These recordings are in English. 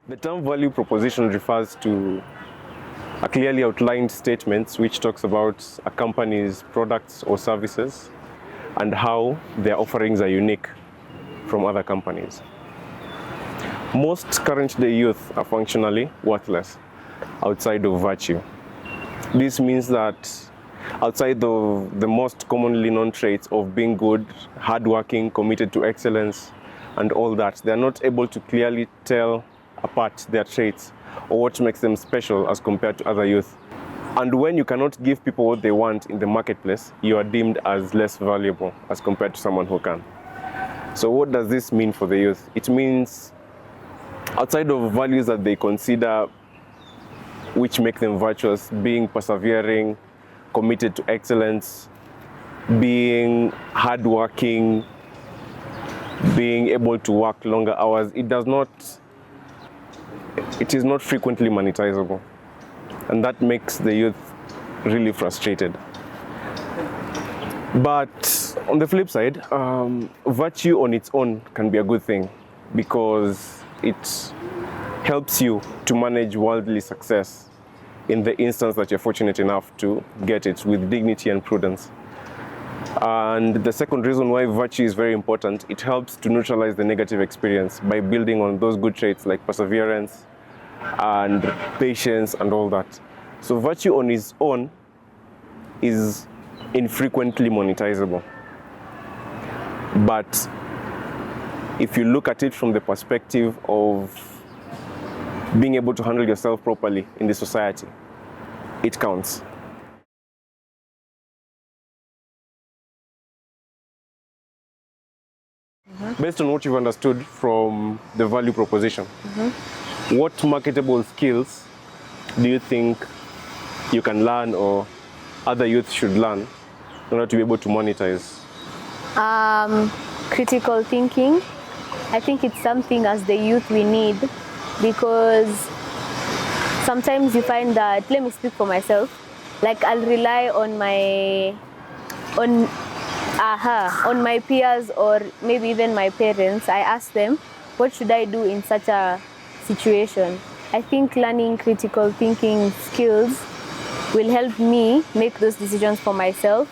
The term value proposition refers to a clearly outlined statement which talks about a company's products or services and how their offerings are unique from other companies. Most current day youth are functionally worthless outside of virtue. This means that outside of the most commonly known traits of being good, hardworking, committed to excellence, and all that, they are not able to clearly tell apart their traits or what makes them special as compared to other youth. And when you cannot give people what they want in the marketplace, you are deemed as less valuable as compared to someone who can. So what does this mean for the youth? It means outside of values that they consider which make them virtuous, being persevering, committed to excellence, being hardworking, being able to work longer hours, it is not frequently monetizable. And that makes the youth really frustrated. But on the flip side, virtue on its own can be a good thing because it helps you to manage worldly success in the instance that you're fortunate enough to get it with dignity and prudence. And the second reason why virtue is very important, it helps to neutralize the negative experience by building on those good traits like perseverance and patience and all that. So virtue on its own is infrequently monetizable. But if you look at it from the perspective of being able to handle yourself properly in the society, it counts. Based on what you've understood from the value proposition, what marketable skills do you think you can learn or other youth should learn in order to be able to monetize? Critical thinking. I think it's something as the youth we need, because sometimes you find that, let me speak for myself, like I'll rely on my peers or maybe even my parents. I ask them, what should I do in such a situation? I think learning critical thinking skills will help me make those decisions for myself,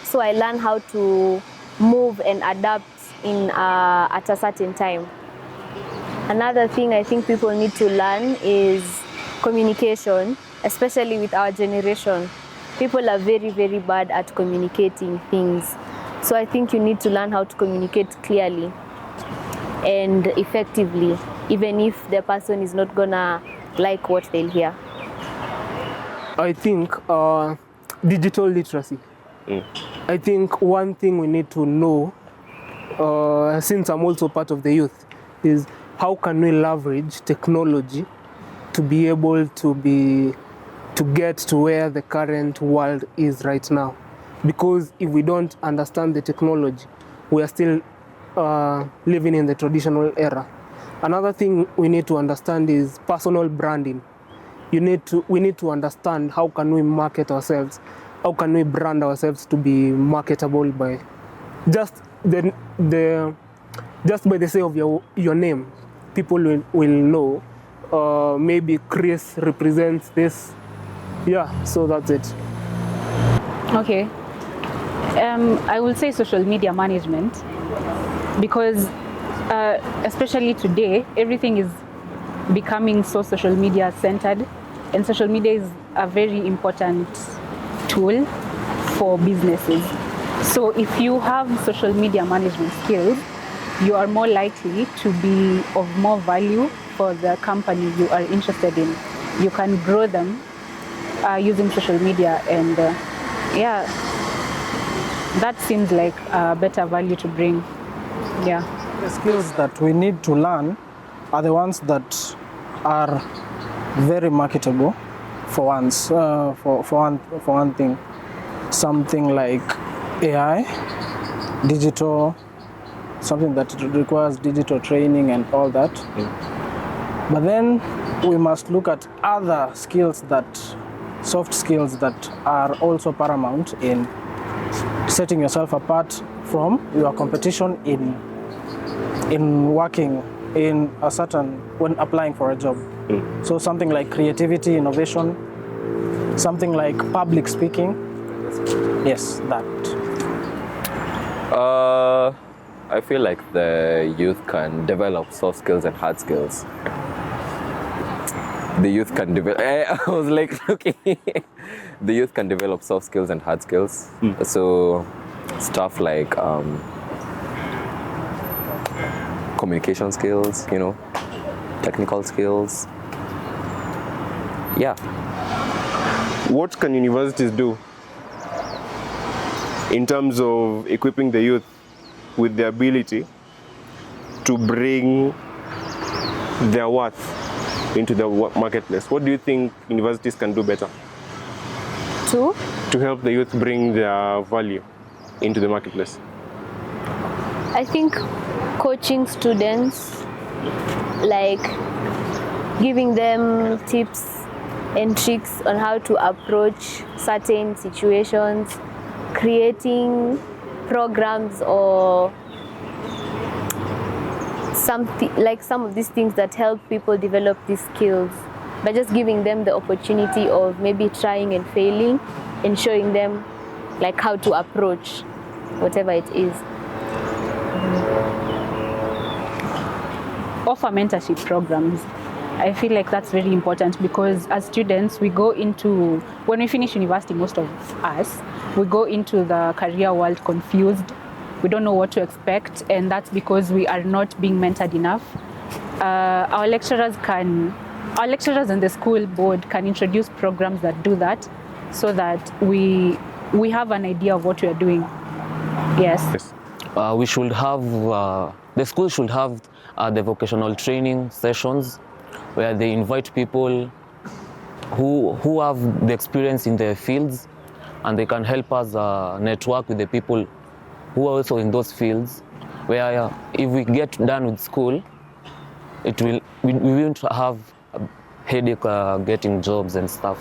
so I learn how to move and adapt at a certain time. Another thing I think people need to learn is communication, especially with our generation. People are very, very bad at communicating things. So I think you need to learn how to communicate clearly and effectively, even if the person is not gonna like what they'll hear. I think digital literacy. I think one thing we need to know, since I'm also part of the youth, is how can we leverage technology to be able to get to where the current world is right now. Because if we don't understand the technology, we are still living in the traditional era. Another thing we need to understand is personal branding. We need to understand how can we market ourselves, how can we brand ourselves to be marketable by just by the say of your name. People will know maybe Chris represents this. Yeah, so that's it. Okay. I will say social media management, because especially today, everything is becoming so social media centered, and social media is a very important tool for businesses. So if you have social media management skills, you are more likely to be of more value for the company you are interested in. You can grow them using social media, and yeah, that seems like a better value to bring. Yeah. The skills that we need to learn are the ones that are very marketable for once. For one thing, something like AI, digital, something that requires digital training and all that. But then we must look at other skills, soft skills that are also paramount in setting yourself apart from your competition in working when applying for a job. So something like creativity, innovation, something like public speaking. Yes, that. I feel like the youth can develop soft skills and hard skills. The youth can develop. I was like, okay. The youth can develop soft skills and hard skills. So stuff like communication skills, you know, technical skills. Yeah. What can universities do in terms of equipping the youth with the ability to bring their worth into the marketplace? What do you think universities can do better to help the youth bring their value into the marketplace? I think coaching students, like giving them tips and tricks on how to approach certain situations, creating programs or something like some of these things that help people develop these skills, by just giving them the opportunity of maybe trying and failing and showing them like how to approach whatever it is. Offer mentorship programs. I feel like that's very important because as students, when we finish university, most of us, we go into the career world confused. We don't know what to expect, and that's because we are not being mentored enough. Our lecturers and the school board can introduce programs that do that, so that we have an idea of what we are doing. Yes. We should have, the school should have the vocational training sessions where they invite people who have the experience in their fields, and they can help us network with the people who are also in those fields, where if we get done with school, we won't have a headache getting jobs and stuff.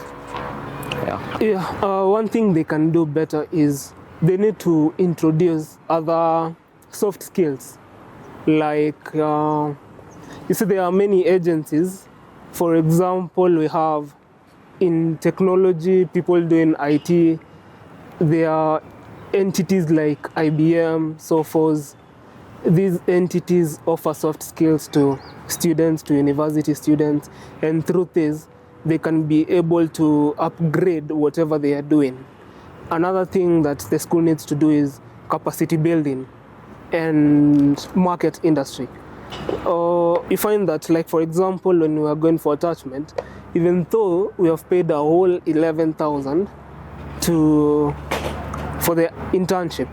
One thing they can do better is they need to introduce other soft skills. Like, you see, there are many agencies. For example, we have in technology, people doing IT. There are entities like IBM, SOFOS. These entities offer soft skills to students, to university students, and through this, they can be able to upgrade whatever they are doing. Another thing that the school needs to do is capacity building and market industry. You find that, like, for example, when we are going for attachment, even though we have paid a whole 11,000 for the internship,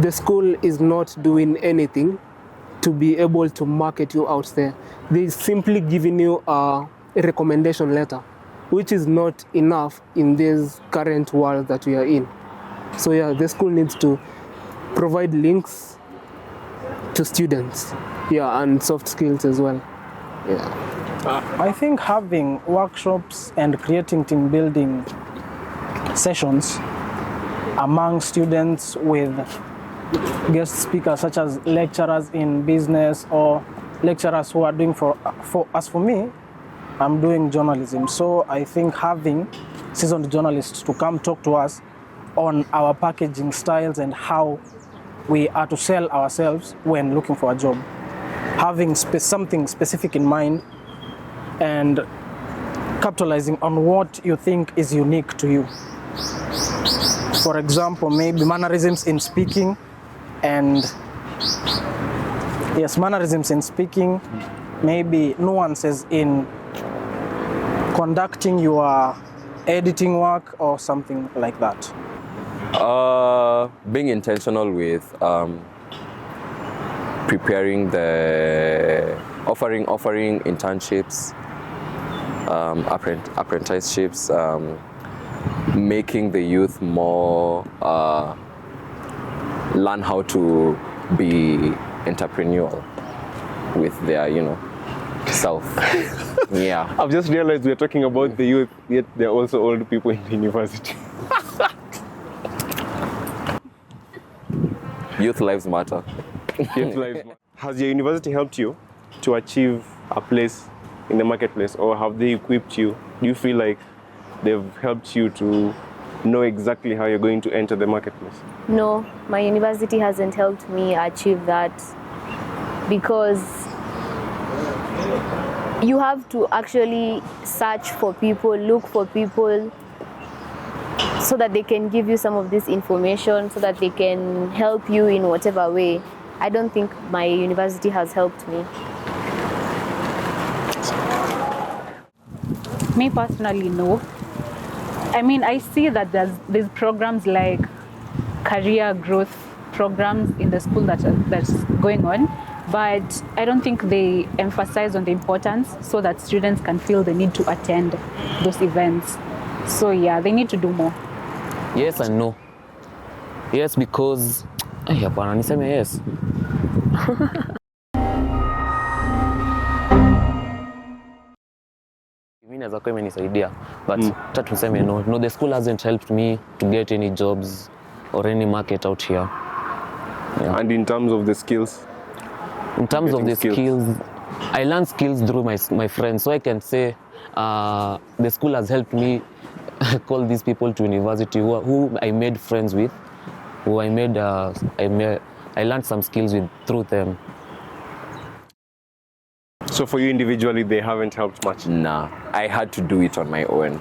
the school is not doing anything to be able to market you out there. They're simply giving you a recommendation letter, which is not enough in this current world that we are in. So yeah, the school needs to provide links to students, and soft skills as well. I think having workshops and creating team building sessions among students with guest speakers such as lecturers in business or lecturers who are doing for me, I'm doing journalism. So I think having seasoned journalists to come talk to us on our packaging styles and how we are to sell ourselves when looking for a job. Having something specific in mind and capitalizing on what you think is unique to you. For example, maybe mannerisms in speaking mannerisms in speaking, maybe nuances in conducting your editing work or something like that. Being intentional with preparing offering internships, apprenticeships, making the youth more learn how to be entrepreneurial with their, self. Yeah. I've just realized we're talking about the youth, yet they're also old people in the university. Youth lives matter. Youth lives matter. Has your university helped you to achieve a place in the marketplace, or have they equipped you? Do you feel like they've helped you to know exactly how you're going to enter the marketplace? No, my university hasn't helped me achieve that, because you have to actually search for people, look for people, so that they can give you some of this information, so that they can help you in whatever way. I don't think my university has helped me. Me personally, no. I mean, I see that there's programs like career growth programs in the school that's going on, but I don't think they emphasize on the importance so that students can feel the need to attend those events. So yeah, they need to do more. Yes and no. Yes, because hapana, niseme yes. Mimi naweza kuwa imenisaidia, but acha tuseme no. No, the school hasn't helped me to get any jobs or any market out here. Yeah. And in terms of the skills? In terms of the skills, I learned skills through my friends. So I can say the school has helped me call these people to university who I made friends with, who I learned some skills with through them. So for you individually, they haven't helped much? Nah, I had to do it on my own.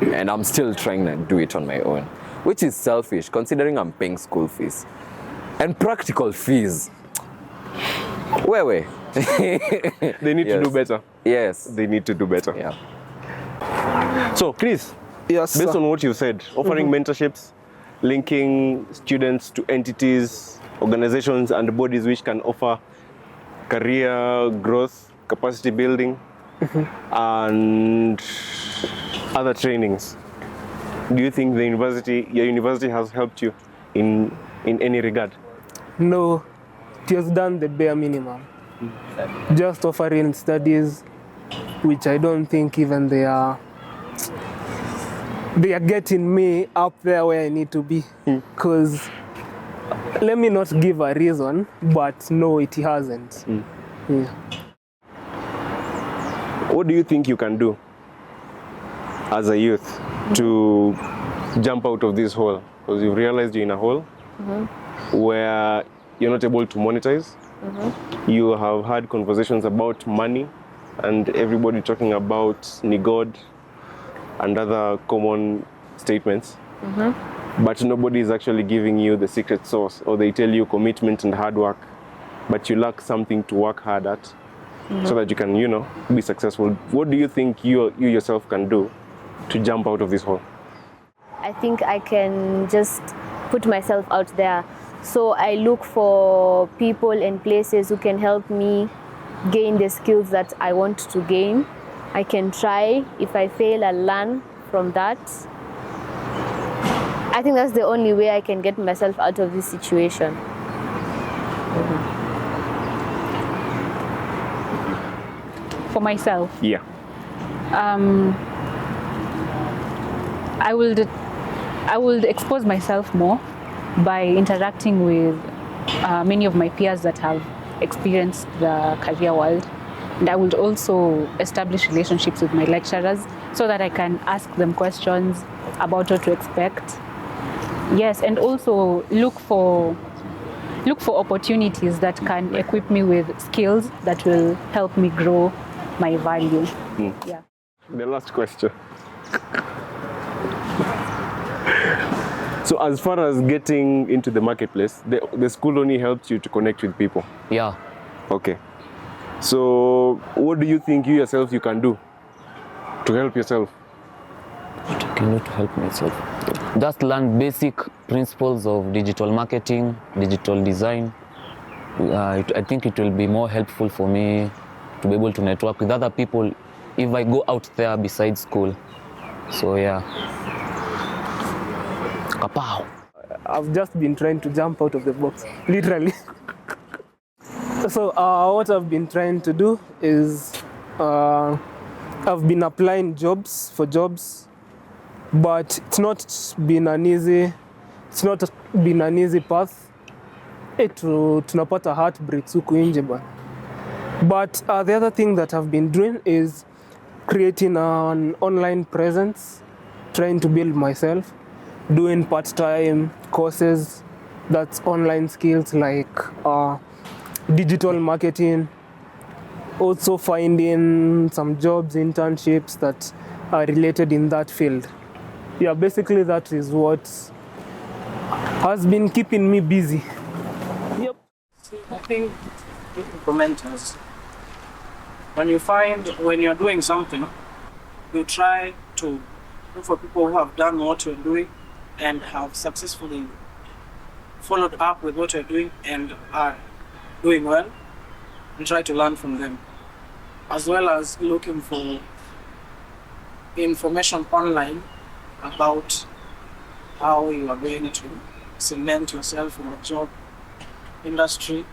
And I'm still trying to do it on my own, which is selfish considering I'm paying school fees. And practical fees. Where? They need to do better. Yes. They need to do better. Yeah. So, Chris, Yes, based sir. on what you said, offering mentorships, linking students to entities, organizations and bodies which can offer career growth, capacity building, and other trainings. Do you think your university has helped you in any regard? No, it has done the bare minimum. Just offering studies, which I don't think even they are getting me up there where I need to be. Because let me not give a reason, but no, it hasn't. Yeah. What do you think you can do as a youth to jump out of this hole? Because you've realized you're in a hole where you're not able to monetize. You have had conversations about money and everybody talking about nigod and other common statements. But nobody is actually giving you the secret sauce, or they tell you commitment and hard work, but you lack something to work hard at so that you can, be successful. What do you think you yourself can do to jump out of this hole? I think I can just put myself out there. So I look for people and places who can help me gain the skills that I want to gain. I can try. If I fail, I'll learn from that. I think that's the only way I can get myself out of this situation. For myself, Yeah. I would expose myself more by interacting with many of my peers that have experienced the career world. And I would also establish relationships with my lecturers so that I can ask them questions about what to expect. Yes, and also look for opportunities that can equip me with skills that will help me grow my value. Yeah. The last question. So as far as getting into the marketplace, the school only helps you to connect with people. Yeah. Okay. So what do you think you can do to help yourself? What I can do to help myself? Just learn basic principles of digital marketing, digital design. I think it will be more helpful for me to be able to network with other people if I go out there besides school. So yeah. Kapow. I've just been trying to jump out of the box, literally. So what I've been trying to do is I've been applying for jobs, but it's not been an easy path. Tunapata heartbreaks huku nje bwana. But the other thing that I've been doing is creating an online presence, trying to build myself, doing part-time courses, that's online skills like digital marketing, also finding some jobs, internships that are related in that field. Yeah, basically that is what has been keeping me busy. Yep. I think implementers, when you're doing something, you try to look for people who have done what you're doing and have successfully followed up with what you're doing and are doing well, and try to learn from them, as well as looking for information online about how you are going to cement yourself in a job industry.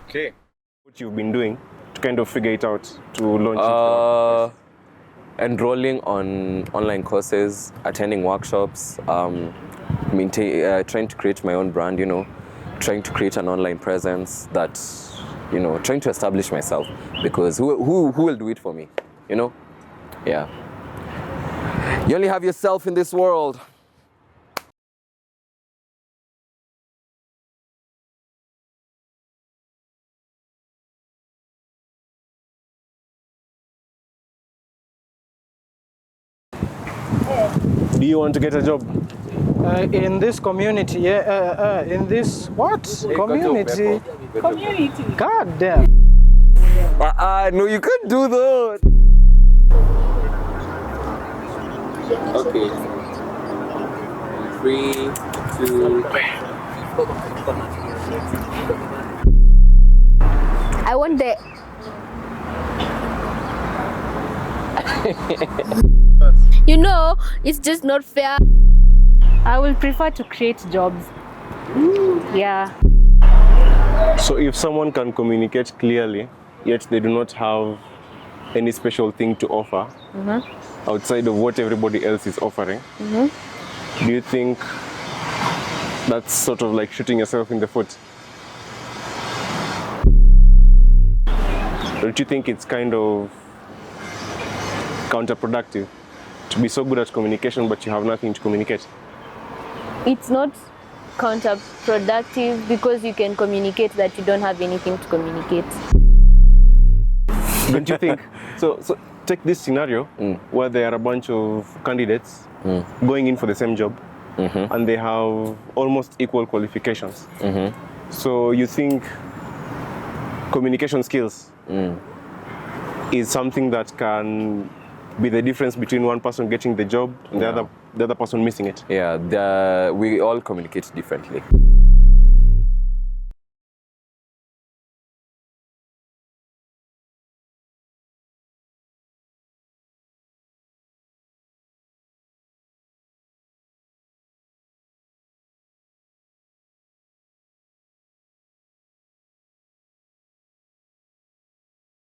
Okay. What you've been doing to kind of figure it out to launch it? Enrolling on online courses, attending workshops, trying to create my own brand, trying to create an online presence that, trying to establish myself, because who will do it for me, Yeah. You only have yourself in this world. Do you want to get a job? In this community, in this what? Community? God damn. No, you can't do that. Okay. 3, 2. I want the it's just not fair. I will prefer to create jobs. Yeah. So if someone can communicate clearly, yet they do not have any special thing to offer outside of what everybody else is offering, do you think that's sort of like shooting yourself in the foot? Don't you think it's kind of counterproductive to be so good at communication but you have nothing to communicate? It's not counterproductive because you can communicate that you don't have anything to communicate. Don't you think? So take this scenario where there are a bunch of candidates going in for the same job and they have almost equal qualifications. So you think communication skills is something that can be the difference between one person getting the job and the other person missing it? Yeah, we all communicate differently.